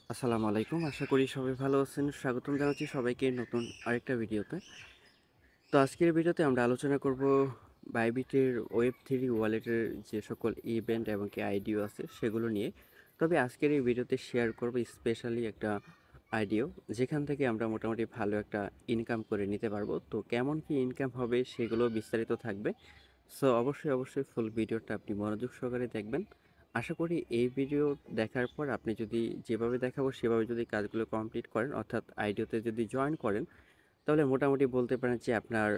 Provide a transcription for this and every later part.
আসসালামু আলাইকুম। আশা করি সবাই ভালো আছেন। স্বাগতম জানাচ্ছি সবাইকে নতুন আরেকটা ভিডিওতে। তো আজকের ভিডিওতে আমরা আলোচনা করব বাইবিটের Web3 ওয়ালেটের যে সকল ইভেন্ট এবং কি আইডিও আছে সেগুলো নিয়ে। তবে আজকের এই ভিডিওতে শেয়ার করব স্পেশালি একটা আইডিও যেখান থেকে আমরা মোটামুটি ভালো একটা ইনকাম করে নিতে পারবো। তো কেমন কি ইনকাম হবে সেগুলো বিস্তারিত থাকবে। সো অবশ্যই ফুল ভিডিওটা আপনি মনোযোগ সহকারে দেখবেন। আশা করি এই ভিডিও দেখার পর আপনি যদি যেভাবে দেখাবো সেভাবে যদি কাজগুলো কমপ্লিট করেন অর্থাৎ আইডিওতে যদি জয়েন করেন তাহলে মোটামুটি বলতে পারেন যে আপনার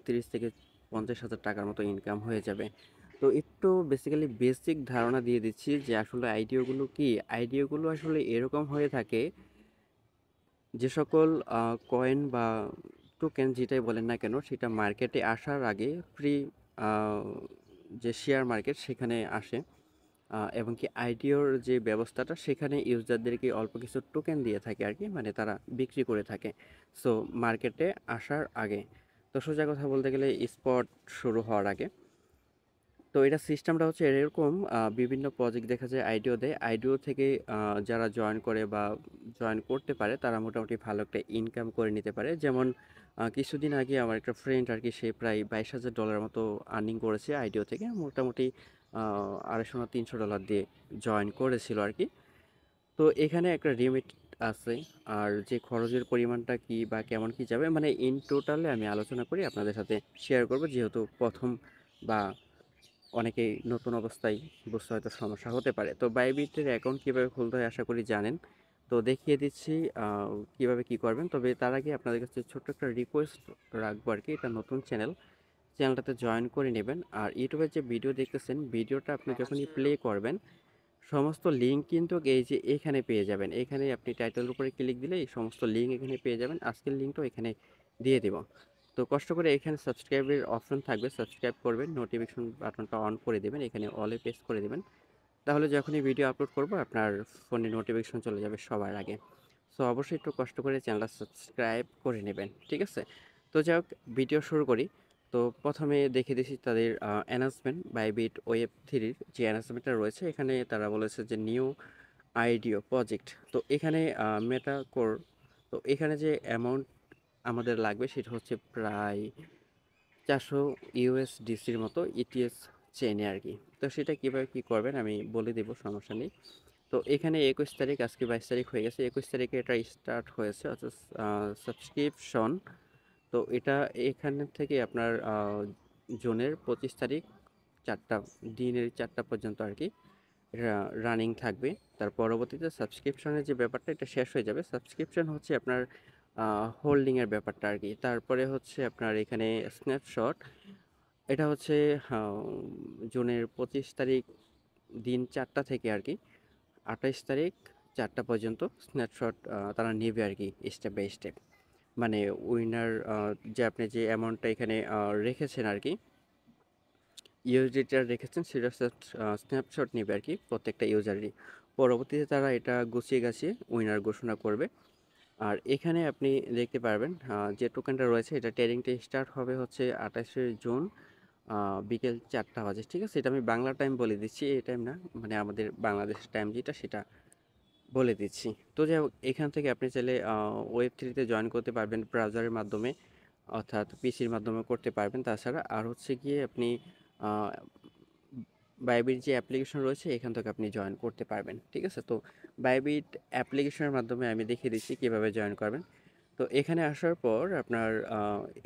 30 থেকে 50,000 টাকার মতো ইনকাম হয়ে যাবে। তো একটু বেসিক্যালি বেসিক ধারণা দিয়ে দিচ্ছি যে আসলে আইডিওগুলো কি, আইডিওগুলো আসলে এরকম হয়ে থাকে যে সকল কয়েন বা টোকেন যেটাই বলেন না কেন সেটা মার্কেটে আসার আগে প্রি যে শেয়ার মার্কেট সেখানে আসে এবং কি আইডিওর যে ব্যবস্থাটা সেখানে ইউজারদেরকে অল্প কিছু টোকেন দিয়ে থাকে আর কি, মানে তারা বিক্রি করে থাকে সো মার্কেটে আসার আগে। তো সোজা কথা বলতে গেলে স্পট শুরু হওয়ার আগে। তো এটা সিস্টেমটা হচ্ছে এরকম, বিভিন্ন প্রজেক্ট দেখা যায় আইডিও দেয়, আইডিও থেকে যারা জয়েন করে বা জয়েন করতে পারে তারা মোটামুটি ভালো একটা ইনকাম করে নিতে পারে। যেমন কিছুদিন আগে আমার একটা ফ্রেন্ড আর কি, সে প্রায় $22,000 মতো আর্নিং করেছে আইডিও থেকে, মোটামুটি 250 না $300 দিয়ে জয়েন করেছিল আর কি। তো এখানে একটা লিমিট আছে, আর যে খরচের পরিমাণটা কি বা কেমন কি যাবে মানে ইন টোটালে আমি আলোচনা করি আপনাদের সাথে শেয়ার করব, যেহেতু প্রথম বা অনেকেই নতুন অবস্থায় বুঝতে হয়তো সমস্যা হতে পারে। তো বাইবিটের অ্যাকাউন্ট কীভাবে খুলতে হয় আশা করি জানেন। তো দেখিয়ে দিচ্ছি কীভাবে কী করবেন। তবে তার আগে আপনাদের কাছে ছোট্ট একটা রিকোয়েস্ট রাখবো আর কি, এটা নতুন চ্যানেলটাতে জয়েন করে নেবেন। আর ইউটিউবের যে ভিডিও দেখতেছেন, ভিডিওটা আপনি যখনই প্লে করবেন সমস্ত লিঙ্ক কিন্তু এই যে এখানে পেয়ে যাবেন। এখানে আপনি টাইটেলের উপরে ক্লিক দিলে এই সমস্ত লিঙ্ক এখানে পেয়ে যাবেন। আজকের লিঙ্কটাও এখানে দিয়ে দেব। তো কষ্ট করে এখানে সাবস্ক্রাইবের অপশন থাকবে, সাবস্ক্রাইব করবেন, নোটিফিকেশন বাটনটা অন করে দেবেন, এখানে অলে প্রেস করে দেবেন। তাহলে যখনই ভিডিও আপলোড করব আপনার ফোনে নোটিফিকেশন চলে যাবে সবার আগে। সো অবশ্যই একটু কষ্ট করে চ্যানেলটা সাবস্ক্রাইব করে নেবেন, ঠিক আছে? তো যাই হোক, ভিডিও শুরু করি। তো প্রথমে দেখে দিচ্ছি তাদের অ্যানাউন্সমেন্ট, বাইবিট Web3 যে অ্যানাউন্সমেন্টটা রয়েছে এখানে তারা বলেছে যে নিউ আইডিও প্রজেক্ট। তো এখানে মেটা কোর, তো এখানে যে অ্যামাউন্ট আমাদের লাগবে সেটা হচ্ছে প্রায় 400 USDCর মতো ইটিএস চেইনে আর কি। তো সেটা কীভাবে কী করবেন আমি বলে দেবো, সমস্যা নেই। তো এখানে 21 তারিখ, আজকে 22 তারিখ হয়ে গেছে, 21 তারিখে এটা স্টার্ট হয়েছে অর্থাৎ সাবস্ক্রিপশন। তো এটা এখানে থেকে আপনার জুনের 25 তারিখ 4টা দিনের 4টা পর্যন্ত আর কি রানিং থাকবে। তার পরবর্তীতে সাবস্ক্রিপশনের যে ব্যাপারটা এটা শেষ হয়ে যাবে। সাবস্ক্রিপশন হচ্ছে আপনার হোল্ডিংয়ের ব্যাপারটা আর কি। তারপরে হচ্ছে আপনার এখানে স্ন্যাপশট, এটা হচ্ছে জুনের 25 তারিখ দিন 4টা থেকে আর কি 28 তারিখ 4টা পর্যন্ত স্ন্যাপশট তারা নেবে আর কি, স্টেপ বাই স্টেপ। মানে উইনার যে আপনি যে অ্যামাউন্টটা এখানে রেখেছেন আর কি, ইউএসডিটা রেখেছেন সেটা স্ন্যাপশট নেবে আর কি প্রত্যেকটা ইউজারই। পরবর্তীতে তারা এটা গুছিয়ে গাছিয়ে উইনার ঘোষণা করবে। আর এখানে আপনি দেখতে পারবেন যে টোকেনটা রয়েছে এটা ট্রেডিংটা স্টার্ট হবে হচ্ছে 28শে জুন বিকেল 4টা বাজে, ঠিক আছে? এটা আমি বাংলা টাইম বলে দিচ্ছি, এই টাইম না, মানে আমাদের বাংলাদেশের টাইম যেটা সেটা বলে দিচ্ছি। তো যাই হোক, এখান থেকে আপনি চাইলে Web3-তে জয়েন করতে পারবেন ব্রাউজারের মাধ্যমে, অর্থাৎ পিসির মাধ্যমে করতে পারবেন। তাছাড়া আর হচ্ছে গিয়ে আপনি আ বাইবিট যে অ্যাপ্লিকেশন রয়েছে এখান থেকে আপনি জয়েন করতে পারবেন, ঠিক আছে? তো বাইবিট অ্যাপ্লিকেশনের মাধ্যমে আমি দেখিয়ে দিচ্ছি কীভাবে জয়েন করবেন। তো এখানে আসার পর আপনার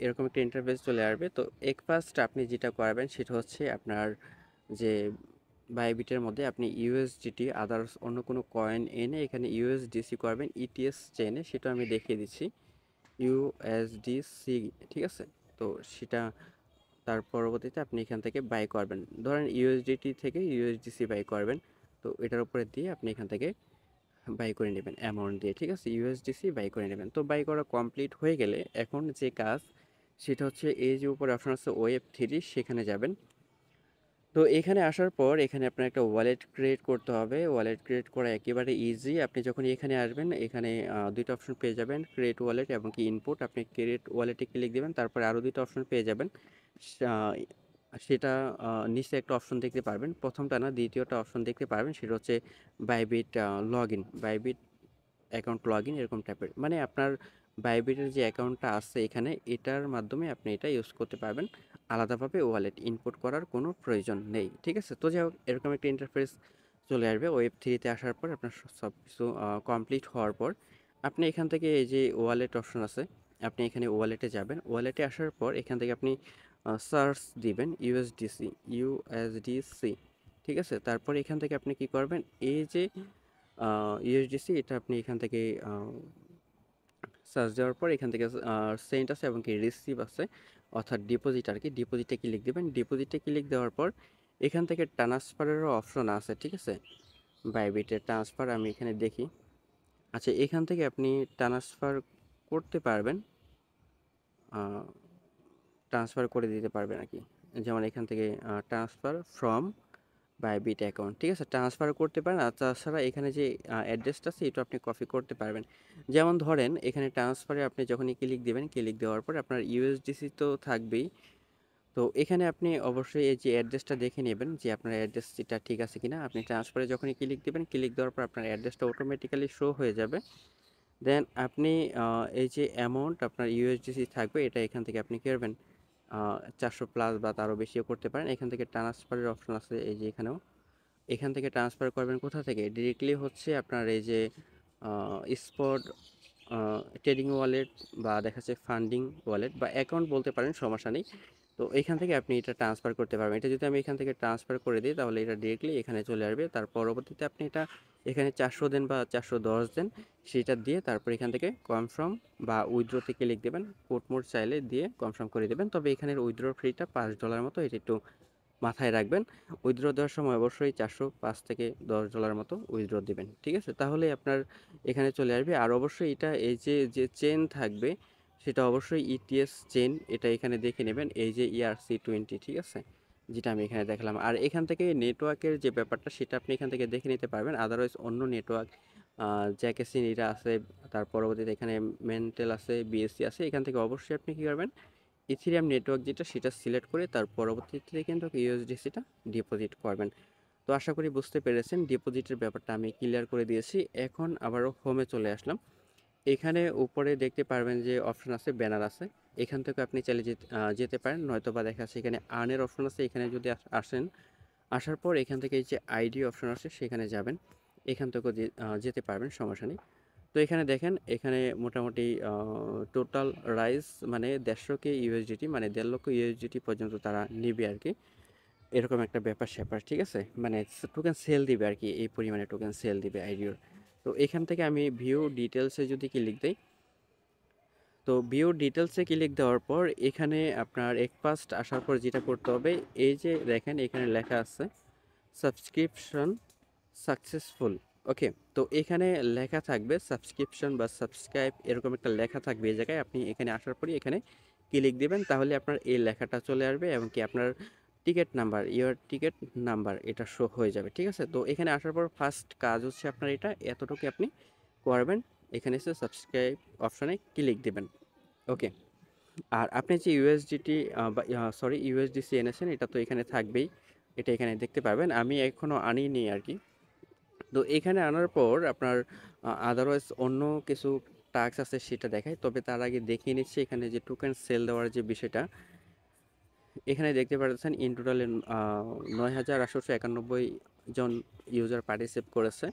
এরকম একটা ইন্টারফেস চলে আসবে। তো ফার্স্ট আপনি যেটা করবেন সেটা হচ্ছে আপনার যে বাইবিটের মধ্যে আপনি ইউএসডিটি আদার্স অন্য কোনো কয়েন এনে এখানে ইউএসডিসি করবেন ইটিএস চেনে, সেটা আমি দেখিয়ে দিচ্ছি। ইউএসডিসি, ঠিক আছে? তো সেটা তার পরবর্তীতে আপনি এখান থেকে বাই করবেন। ধরেন ইউএসডিটি থেকে ইউএসডিসি বাই করবেন। তো এটার উপরে দিয়ে আপনি এখান থেকে বাই করে নেবেন অ্যামাউন্ট দিয়ে, ঠিক আছে? ইউএসডিসি বাই করে নেবেন। তো বাই করা কমপ্লিট হয়ে গেলে এখন যে কাজ সেটা হচ্ছে এই যে উপরে অপশন আছে Web3 সেখানে যাবেন। তো এখানে আসার পর এখানে আপনার একটা ওয়ালেট ক্রিয়েট করতে হবে। ওয়ালেট ক্রিয়েট করা একেবারে ইজি। আপনি যখন এখানে আসবেন এখানে ২টা অপশন পেয়ে যাবেন, ক্রিয়েট ওয়ালেট এবং কি ইনপুট। আপনি ক্রিয়েট ওয়ালেটে ক্লিক দিবেন, তারপরে আরও ২টা অপশন পেয়ে যাবেন। সা সেটা নিচে একটা অপশন দেখতে পারবেন। প্রথমটা না, দ্বিতীয়টা অপশন দেখতে পারবেন, সেটা হচ্ছে Bybit login. Bybit account log in এরকম টাইপের, মানে আপনার বাইবিটের যে অ্যাকাউন্টটা আছে এখানে এটার মাধ্যমে আপনি এটা ইউজ করতে পারবেন, আলাদাভাবে ওয়ালেট ইনপুট করার কোনো প্রয়োজন নেই। ঠিক আছে, তো যাই হোক এরকম একটা ইন্টারফেস চলে আসবে ওয়েব থ্রিতে আসার পর। আপনার সব কিছু কমপ্লিট হওয়ার পর আপনি এখান থেকে এই যে ওয়ালেট অপশন আছে, আপনি এখানে ওয়ালেটে যাবেন। ওয়ালেটে আসার পর এখান থেকে আপনি সার্চ দিবেন ইউএসডিসি। ঠিক আছে, তারপর এখান থেকে আপনি কি করবেন, এই যে ইউএসডিসি এটা আপনি এখান থেকে সার্চ দেওয়ার পর এখান থেকে সেন্ট আছে এবং কি রিসিভ আছে, অর্থাৎ ডিপোজিট আর কি, ডিপোজিটে ক্লিক দেবেন। ডিপোজিটে ক্লিক দেওয়ার পর এখান থেকে ট্রান্সফারেরও অপশন আছে। ঠিক আছে, বাইবিটের ট্রান্সফার আমি এখানে দেখি। আচ্ছা, এখান থেকে আপনি ট্রান্সফার করতে পারবেন, ট্রান্সফার করে দিতে পারবেন আর কি। যেমন এখান থেকে ট্রান্সফার ফ্রম বাইবিট অ্যাকাউন্ট, ঠিক আছে, ট্রান্সফার করতে পারেন। আর তাছাড়া এখানে যে অ্যাড্রেসটা আছে এটা আপনি কপি করতে পারবেন। যেমন ধরেন এখানে ট্রান্সফারে আপনি যখনই ক্লিক দেবেন, ক্লিক দেওয়ার পর আপনার ইউএসডিসি তো থাকবেই। তো এখানে আপনি অবশ্যই এই যে অ্যাড্রেসটা দেখে নেবেন যে আপনার অ্যাড্রেসটা ঠিক আছে কিনা। আপনি ট্রান্সফারে যখনই ক্লিক দেবেন, ক্লিক দেওয়ার পর আপনার অ্যাড্রেসটা অটোমেটিক্যালি শো হয়ে যাবে। দেন আপনি এই যে অ্যামাউন্ট আপনার ইউএসডিসি থাকবে এটা এখান থেকে আপনি কি করবেন, 400 প্লাস বা তারও বেশিও করতে পারেন। এখান থেকে ট্রান্সফারের অপশন আছে এই যে এখানেও, এখান থেকে ট্রান্সফার করবেন কোথা থেকে, ডিরেক্টলি হচ্ছে আপনার এই যে স্পট ট্রেডিং ওয়ালেট বা দেখা যাচ্ছে ফান্ডিং ওয়ালেট বা অ্যাকাউন্ট বলতে পারেন, সমস্যা নেই। তো এখান থেকে আপনি এটা ট্রান্সফার করতে পারবেন। এটা যদি আমি এখান থেকে ট্রান্সফার করে দিই তাহলে এটা ডিরেক্টলি এখানে চলে আসবে। তার পরবর্তীতে আপনি এটা এখানে 400 দেন বা 410 দেন, সেটা দিয়ে তারপর এখান থেকে কনফার্ম বা উইথড্রোতে ক্লিক দেবেন। কোড মোড চাইলে দিয়ে কনফার্ম করে দেবেন। তবে এখানের উইথড্র ফিটা $5 মতো, এটা একটু মাথায় রাখবেন। উইথড্র দেওয়ার সময় অবশ্যই 405 থেকে $10 মতো উইথড্র দিবেন। ঠিক আছে, তাহলে আপনার এখানে চলে আসবে। আর অবশ্যই এটা এই যে যে চেন থাকবে সেটা অবশ্যই ইটিএস চেন, এটা এখানে দেখে নেবেন, এই যে ERC20। ঠিক আছে, যেটা আমি এখানে দেখালাম। আর এখান থেকে নেটওয়ার্কের যে ব্যাপারটা সেটা আপনি এখান থেকে দেখে নিতে পারবেন। আদারওয়াইজ অন্য নেটওয়ার্ক জ্যাকেসিন এটা আছে, তার পরবর্তীতে এখানে মেন্টেল আছে, বিএসসি আছে, এখান থেকে অবশ্যই আপনি কী করবেন, ইথিরিয়াম নেটওয়ার্ক যেটা সেটা সিলেক্ট করে তার পরবর্তীতে কিন্তু ইউএসডিসিটা ডিপোজিট করবেন। তো আশা করি বুঝতে পেরেছেন, ডিপোজিটের ব্যাপারটা আমি ক্লিয়ার করে দিয়েছি। এখন আবারও হোমে চলে আসলাম। এখানে উপরে দেখতে পারবেন যে অপশন আছে, ব্যানার আছে, এখান থেকে আপনি চাইলে যেতে পারেন, নয়তো বা দেখা যাচ্ছে এখানে আর্নের অপশন আছে, এখানে যদি আসেন, আসার পর এখান থেকে এই যে আইডি অপশন আছে সেখানে যাবেন, এখান থেকেও যেতে পারবেন, সমস্যা নেই। তো এখানে দেখেন, এখানে মোটামুটি টোটাল রাইস মানে 150K ইউএসডিটি, মানে 1.5 লক্ষ ইউএসডিটি পর্যন্ত তারা নেবে আর কি, এরকম একটা ব্যাপার স্যাপার। ঠিক আছে, মানে টোকেন সেল দিবে আর কি, এই পরিমাণে টোকেন সেল দিবে আইডিওর। তো এখান থেকে আমি ভিউ ডিটেলসে যদি ক্লিক দিই, তো ভিউ ডিটেলসে ক্লিক দেওয়ার পর এখানে আপনার এক ফার্স্ট আসার পর যেটা করতে হবে, এই যে দেখেন এখানে লেখা আছে সাবস্ক্রিপশন সাকসেসফুল। ওকে, তো এখানে লেখা থাকবে সাবস্ক্রিপশন বা সাবস্ক্রাইব, এরকম একটা লেখা থাকবে এই জায়গায়। আপনি এখানে আসার পরই এখানে ক্লিক দিবেন, তাহলে আপনার এই লেখাটা চলে আসবে এবং কি আপনার ticket number, your ticket number এটা শো হয়ে যাবে। ঠিক আছে, তো এখানে আসার পর ফার্স্ট কাজ হচ্ছে আপনার এটা এতটুকু আপনি করবেন, এখানে এসে সাবস্ক্রাইব অপশানে ক্লিক দেবেন। ওকে, আর আপনি যে ইউএসডিটি বা সরি ইউএসডিসি এনেছেন এটা তো এখানে থাকবেই, এটা এখানে দেখতে পাবেন। আমি এখনও আনিনি আর কি। তো এখানে আনার পর আপনার আদারওয়াইজ অন্য কিছু টাস্ক আছে সেটা দেখায়, তবে তার আগে দেখিয়ে নিচ্ছি এখানে যে টোকেন সেল দেওয়ার যে বিষয়টা। এখানে দেখতে পাচ্ছেন ইন টোটালে 9,891 জন ইউজার পার্টিসিপেট করেছে।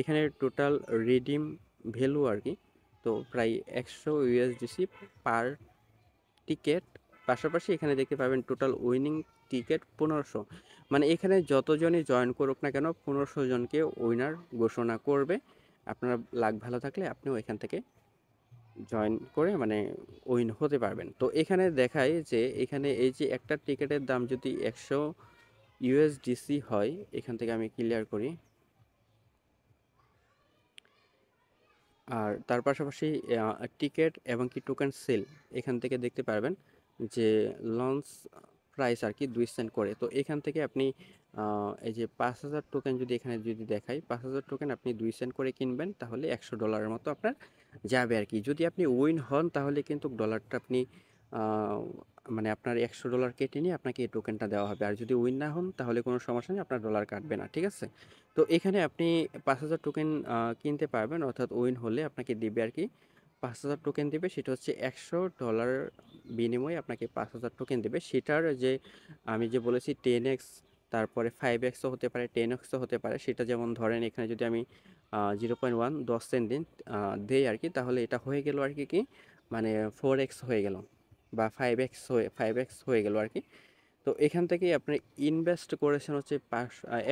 এখানে টোটাল রিডিম ভ্যালু আর কি, তো প্রায় 100 ইউএসডিসি পার টিকেট। পাশাপাশি এখানে দেখতে পাবেন টোটাল উইনিং টিকেট 1500, মানে এখানে যতজনই জয়েন করুক না কেন 1500 জনকে উইনার ঘোষণা করবে। আপনার লাক ভালো থাকলে আপনিও এখান থেকে জয়েন করে মানে উইন হতে পারবেন। তো এখানে দেখায় যে এখানে এই যে একটা টিকেটের দাম যদি 100 ইউএসডিসি হয়, এখান থেকে আমি ক্লিয়ার করি। আর তার পাশাপাশি টিকেট এবং কি টোকেন সেল এখান থেকে দেখতে পারবেন যে লঞ্চ প্রাইস আর কি 2 সেন্ট করে। তো এখান থেকে আপনি এই যে 5,000 টোকেন যদি এখানে যদি দেখাই, 5,000 টোকেন আপনি 2 সেন্ট করে কিনবেন, তাহলে $100 মতো আপনার যাবে আর কি। যদি আপনি উইন হন তাহলে কিন্তু ডলারটা আপনি মানে আপনার $100 কেটে নিয়ে আপনাকে এই টোকেনটা দেওয়া হবে। আর যদি উইন না হন তাহলে কোনো সমস্যা নেই, আপনার ডলার কাটবে না, ঠিক আছে? তো এখানে আপনি 5,000 টোকেন কিনতে পারবেন, অর্থাৎ উইন হলে আপনাকে দিবে আরকি 5,000 টোকেন দিবে। সেটা হচ্ছে $100 বিনিময়ে আপনাকে 5,000 টোকেন দিবে। সেটার যে আমি যে বলেছি 10x, তারপরে 5x ও হতে পারে, 10x ও হতে পারে। সেটা যেমন ধরেন এখানে যদি আমি 0.1 10 সেন্ট দেই আরকি, তাহলে এটা হয়ে গেল আরকি কি মানে 4x হয়ে গেল বা 5x হয়ে গেল আরকি। তো এখান থেকেই আপনি ইনভেস্ট করেছেন হচ্ছে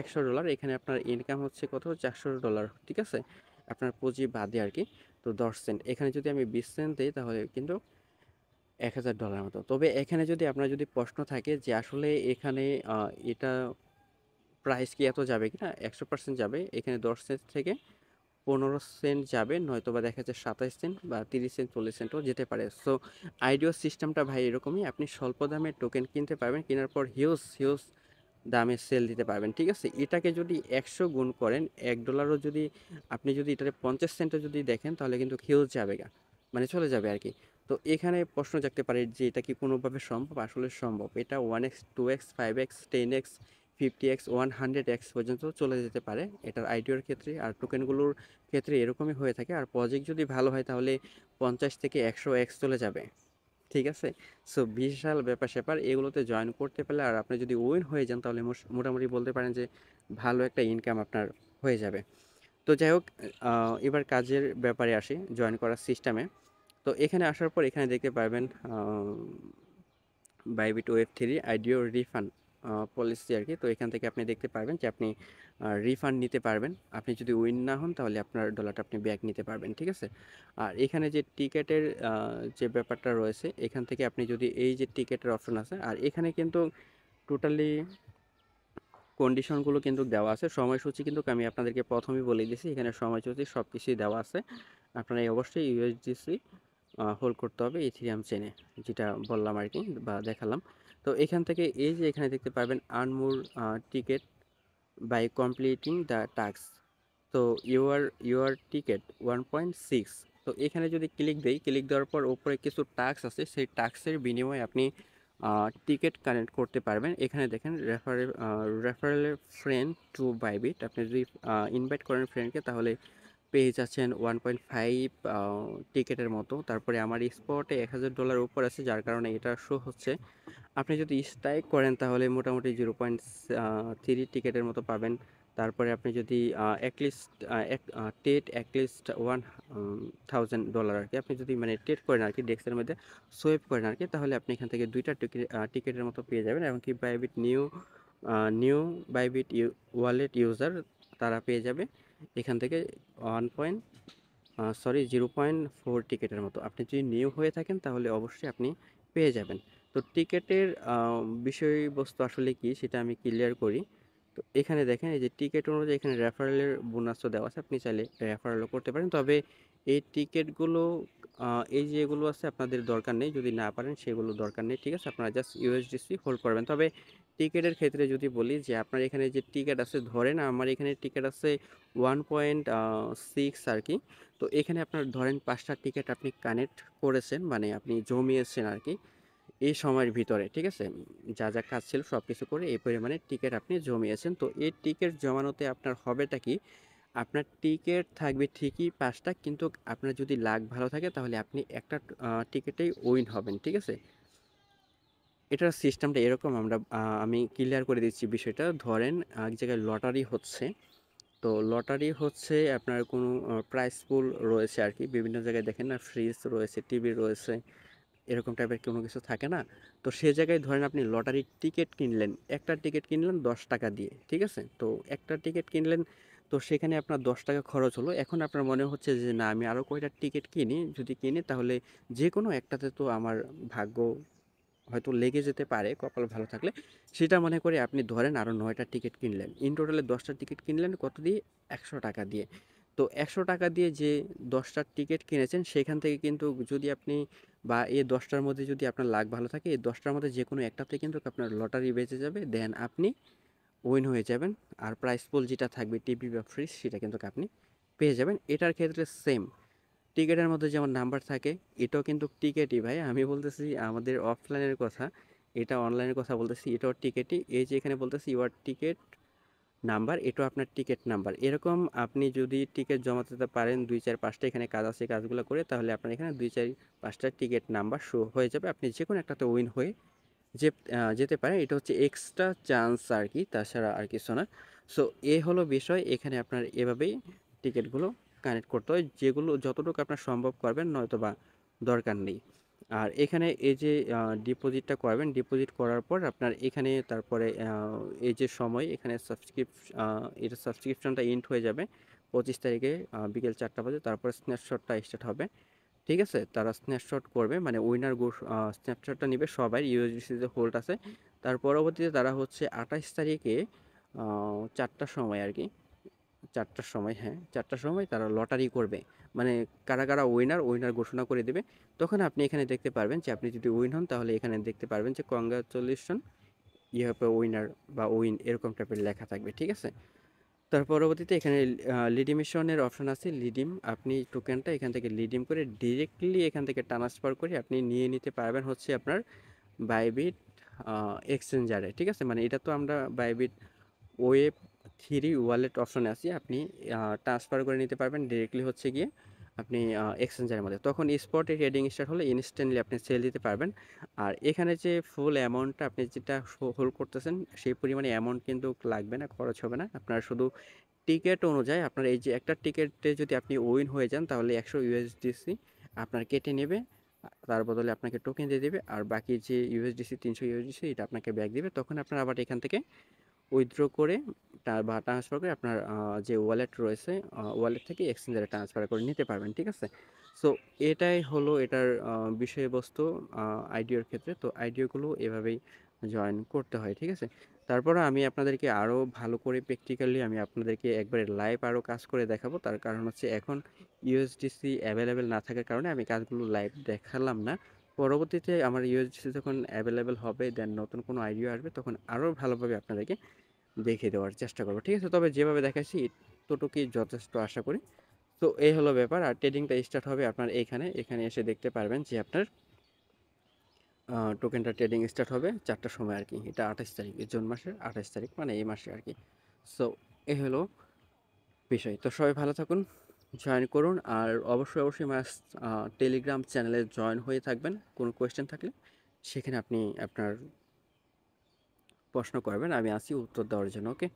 $100, এখানে আপনার ইনকাম হচ্ছে কত $400, ঠিক আছে? আপনার পুঁজি বাদে আরকি। তো 10 সেন্ট, এখানে যদি আমি 20 সেন্ট দেই তাহলে কিন্তু $1,000 মতো। তবে এখানে যদি আপনার যদি প্রশ্ন থাকে যে আসলে এখানে এটা প্রাইস কি এত যাবে কিনা, 100% যাবে। এখানে 10 সেন্ট থেকে 15 সেন্ট যাবে, নয়তোবা দেখা যাচ্ছে 27 সেন্ট বা 30 সেন্ট 40 সেন্টও যেতে পারে। সো আইডিও সিস্টেমটা ভাই এরকমই, আপনি স্বল্প দামে টোকেন কিনতে পারবেন, কেনার পর হিউজ হিউজ দামে সেল দিতে পারবেন, ঠিক আছে? এটাকে যদি 100 গুণ করেন, $1 যদি আপনি যদি এটাকে 50 সেন্টে যদি দেখেন তাহলে কিন্তু হিউজ যাবে গা, মানে চলে যাবে আর কি। তো এখানে প্রশ্ন জাগতে পারে যে এটা কি কোনোভাবে সম্ভব? আসলে সম্ভব। এটা 1x 2x 5x 10x 50x 100x পর্যন্ত চলে যেতে পারে এটার আইডিওর ক্ষেত্রে। আর টোকেনগুলোর ক্ষেত্রে এরকমই হয়ে থাকে। আর প্রজেক্ট যদি ভালো হয় তাহলে 50 থেকে 100x চলে যাবে, ঠিক আছে? সো বিশাল ব্যাপার-স্যাপার, এগুলোতে জয়েন করতে পারলে আর আপনি যদি উইন হয়ে যান তাহলে মোটামুটি বলতে পারেন যে ভালো একটা ইনকাম আপনার হয়ে যাবে। তো যাই হোক, এবার কাজের ব্যাপারে আসি, জয়েন করার সিস্টেমে। তো এখানে আসার পর এখানে দেখতে পারবেন বাইবিট ওয়েব 3 আইডিও রিফান্ড পলিসি আরকি। তো এখান থেকে আপনি দেখতে পারবেন যে আপনি রিফান্ড নিতে পারবেন। আপনি যদি উইন না হন তাহলে আপনার ডলারটা আপনি ব্যাক নিতে পারবেন, ঠিক আছে? আর এখানে যে টিকেটের যে ব্যাপারটা রয়েছে, এখান থেকে আপনি যদি এই যে টিকেটের অপশন আছে, আর এখানে কিন্তু টোটালি কন্ডিশনগুলো কিন্তু দেওয়া আছে। সময়সূচি কিন্তু আমি আপনাদেরকে প্রথমেই বলে দিয়েছি, এখানে সময়সূচি সব কিছুই দেওয়া আছে। আপনারা অবশ্যই ইউএসডিসি হোল্ড করতে হবে ইথিরিয়াম চেনে, যেটা বললাম আর কি বা দেখালাম। তো এখান থেকে এই যে এখানে দেখতে পারবেন earn more ticket by completing the task. তো ইউর টিকেট 1.6। তো এখানে যদি ক্লিক দেই, ক্লিক দেওয়ার পর উপরে কিছু টাস্ক আছে, সেই টাস্কের বিনিময়ে আপনি টিকেট কানেক্ট করতে পারবেন। এখানে দেখেন রেফারেল ফ্রেন্ড টু বাইবিট, আপনি যদি ইনভাইট করেন ফ্রেন্ডকে তাহলে পেয়ে যাচ্ছেন 1.5 টিকেটের মতো। তারপরে আমার স্পটে $1,000 উপর আছে, যার কারণে এটা শো হচ্ছে। আপনি যদি স্ট্রাইক করেন তাহলে মোটামুটি 0.3 টিকেটের মতো পাবেন। তারপরে আপনি যদি অ্যাটলিস্ট টেট অ্যাটলিস্ট $1,000 আর কি, আপনি যদি মানে টেট করেন আর কি, ডেস্কের মধ্যে সোয়েপ করেন আর কি, তাহলে আপনি এখান থেকে 2টা টিকেটের মতো পেয়ে যাবেন। এমনকি Bybit new Bybit wallet user তারা পেয়ে যাবে এখান থেকে 0.4 টিকেটের মতো। আপনি যদি নিউ হয়ে থাকেন তাহলে অবশ্যই আপনি পেয়ে যাবেন। তো টিকেটের বিষয়বস্তু আসলে কি সেটা আমি ক্লিয়ার করি। তো এখানে দেখেন এই যে টিকেট অনুযায়ী এখানে রেফারেলের বোনাসও দেওয়া আছে, আপনি চাইলে রেফারেলও করতে পারেন। তবে এই টিকেটগুলো এই যে এগুলো আছে আপনাদের দরকার নেই, যদি না পারেন সেগুলো দরকার নেই, ঠিক আছে? আপনারা জাস্ট ইউএসডিসি হোল্ড করবেন। তবে টিকেটের ক্ষেত্রে যদি বলি যে আপনার এখানে যে টিকেট আছে, ধরেন আমার এখানে টিকেট আছে 1.6 আর কি। তো এখানে আপনার ধরেন 5টা টিকেট আপনি কানেক্ট করেছেন, মানে আপনি জমিয়েছেন আর কি এই সময়ের ভিতরে, ঠিক আছে? যা যা কাজ ছিল সব কিছু করে এই পরিমাণে টিকেট আপনি জমিয়েছেন। তো এই টিকেট জমানোতে আপনার হবেটা কি, আপনার টিকেট থাকবে ঠিকই 5টা, কিন্তু আপনার যদি লাক ভালো থাকে তাহলে আপনি একটা টিকেটেই উইন হবেন, ঠিক আছে? এটার সিস্টেমটা এরকম, আমি ক্লিয়ার করে দিচ্ছি বিষয়টা। ধরেন এক জায়গায় লটারি হচ্ছে, তো লটারি হচ্ছে আপনার কোনো প্রাইস পুল রয়েছে আর কি, বিভিন্ন জায়গায় দেখেন না ফ্রিজ রয়েছে, টিভি রয়েছে, এরকম টাইপের কোনো কিছু থাকে না? তো সে জায়গায় ধরেন আপনি লটারির টিকিট কিনলেন, একটা টিকিট কিনলেন $10 দিয়ে, ঠিক আছে? তো একটা টিকিট কিনলেন, তো সেখানে আপনার $10 খরচ হলো। এখন আপনার মনে হচ্ছে যে না আমি আরও কয়টা টিকিট কিনি, যদি কিনি তাহলে যে কোনো একটাতে তো আমার ভাগ্য হয়তো লেগে যেতে পারে কপাল ভালো থাকলে। সেটা মনে করে আপনি ধরেন আরও 9টা টিকিট কিনলেন, ইন টোটালে 10টা টিকিট কিনলেন কত দিয়ে, $100 দিয়ে। তো $100 দিয়ে যে 10টা টিকিট কিনেছেন সেখান থেকে কিন্তু যদি আপনি বা এই 10টার মধ্যে যদি আপনার লাক ভালো থাকে, এই 10টার মধ্যে যে কোনো একটাতে কিন্তু আপনার লটারি বেঁচে যাবে, দেন আপনি উইন হয়ে যাবেন। আর প্রাইস পুল যেটা থাকবে টিভি বা ফ্রিজ সেটা কিন্তু আপনি পেয়ে যাবেন। এটার ক্ষেত্রে সেম, টিকেটের মধ্যে যেমন নাম্বার থাকে, এটাও কিন্তু টিকেটই ভাই। আমি বলতেছি আমাদের অফলাইনের কথা, এটা অনলাইনের কথা বলতেছি, এটাও টিকেটই। এই যে এখানে বলতেছি ইউর টিকেট নাম্বার, এটাও আপনার টিকেট নাম্বার। এরকম আপনি যদি টিকিট জমা দিতে পারেন 2 4 5টা এখানে কাজ আছে, কাজগুলো করে, তাহলে আপনার এখানে 2 4 5টা টিকিট নাম্বার শো হয়ে যাবে। আপনি যে কোনো একটাতে উইন হয়ে যে যেতে পারেন। এটা হচ্ছে এক্সট্রা চান্স আর কি, তাছাড়া আর কিছু না। সো এ হলো বিষয়। এখানে আপনার এভাবেই টিকিটগুলো কানেক্ট করতে হয়, যেগুলো যতটুকু আপনার সম্ভব করবেন, নয়তো বা দরকার নেই। আর এখানে এই যে ডিপোজিটটা করবেন, ডিপোজিট করার পর আপনার এখানে তারপরে এই যে সময় এখানে এটা সাবস্ক্রিপশনটা এন্ড হয়ে যাবে 25 তারিখে বিকেল 4টা বাজে। তারপরে স্ন্যাপশটটা স্টার্ট হবে, ঠিক আছে? তারা স্ন্যাপশট করবে, মানে উইনার স্ন্যাপশটটা নেবে সবাই ইউএসডিসিতে হোল্ড আছে। তার পরবর্তীতে তারা হচ্ছে 28 তারিখে 4টার সময় আর কি, 4টার সময়, হ্যাঁ 4টার সময় তারা লটারি করবে, মানে কারা কারা উইনার ঘোষণা করে দেবে। তখন আপনি এখানে দেখতে পারবেন যে আপনি যদি উইন হন, তাহলে এখানে দেখতে পারবেন যে congratulation you have a winner বা উইন, এরকম টাইপের লেখা থাকবে, ঠিক আছে? তার পরবর্তীতে এখানে লিডিমেশনের অপশন আছে। লিডিম, আপনি টোকেনটা এখান থেকে লিডিম করে ডিরেক্টলি এখান থেকে ট্রান্সফার করে আপনি নিয়ে নিতে পারবেন হচ্ছে আপনার বাইবিট এক্সচেঞ্জারে, ঠিক আছে? মানে এটা তো আমরা বাইবিট ওয়েব 3 ওয়ালেট অপশনে আছি। আপনি ট্রান্সফার করে নিতে পারবেন ডিরেক্টলি হচ্ছে গিয়ে আপনি এক্সচেঞ্জারের মধ্যে। তখন স্পটে ট্রেডিং স্টার্ট হলে ইনস্ট্যান্টলি আপনি সেল দিতে পারবেন। আর এখানে যে ফুল অ্যামাউন্টটা আপনি যেটা হোল্ড করতেছেন, সেই পরিমাণে অ্যামাউন্ট কিন্তু লাগবে না, খরচ হবে না। আপনার শুধু টিকেট অনুযায়ী আপনার এই যে একটা টিকেটে যদি আপনি উইন হয়ে যান, তাহলে 100 ইউএসডিসি আপনার কেটে নেবে। তার বদলে আপনাকে টোকেন দিয়ে দেবে। আর বাকি যে ইউএসডিসি 300 ইউএসডিসি এটা আপনাকে ব্যাক দিবে। তখন আপনার আবার এখান থেকে উইথড্র করে বা ট্রান্সফার করে আপনার যে ওয়ালেট রয়েছে, ওয়ালেট থেকে এক্সচেঞ্জারে ট্রান্সফার করে নিতে পারবেন, ঠিক আছে? সো এটাই হলো এটার বিষয়বস্তু আইডিওর ক্ষেত্রে। তো আইডিওগুলো এভাবেই জয়েন করতে হয়, ঠিক আছে? তারপরে আমি আপনাদেরকে আরও ভালো করে প্র্যাকটিক্যালি আমি আপনাদেরকে একবারে লাইভ আরও কাজ করে দেখাবো। তার কারণ হচ্ছে এখন ইউএসডিসি অ্যাভেলেবেল না থাকার কারণে আমি কাজগুলো লাইভ দেখালাম না। পরবর্তীতে আমার ইউএসডিসি যখন অ্যাভেলেবেল হবে, দেন নতুন কোনো আইডিয়া আসবে, তখন আরও ভালোভাবে আপনাদেরকে দেখিয়ে দেওয়ার চেষ্টা করবো, ঠিক আছে? তবে যেভাবে দেখাচ্ছি এতটুকুই যথেষ্ট আশা করি। তো এই হলো ব্যাপার। আর ট্রেডিংটা স্টার্ট হবে আপনার এখানে এসে দেখতে পারবেন যে আপনার টোকেনটা ট্রেডিং স্টার্ট হবে 4টার সময় আর কি। এটা 28 তারিখ, জুন মাসের 28 তারিখ, মানে এই মাসে আর কি। সো এই হলো বিষয়। তো সবাই ভালো থাকুন, জয়েন করুন। আর অবশ্যই টেলিগ্রাম চ্যানেলে জয়েন হয়ে থাকবেন। কোনো কোয়েশ্চেন থাকলে সেখানে আপনি আপনার প্রশ্ন করবেন, আমি আছি উত্তর দেওয়ার জন্য, ওকে?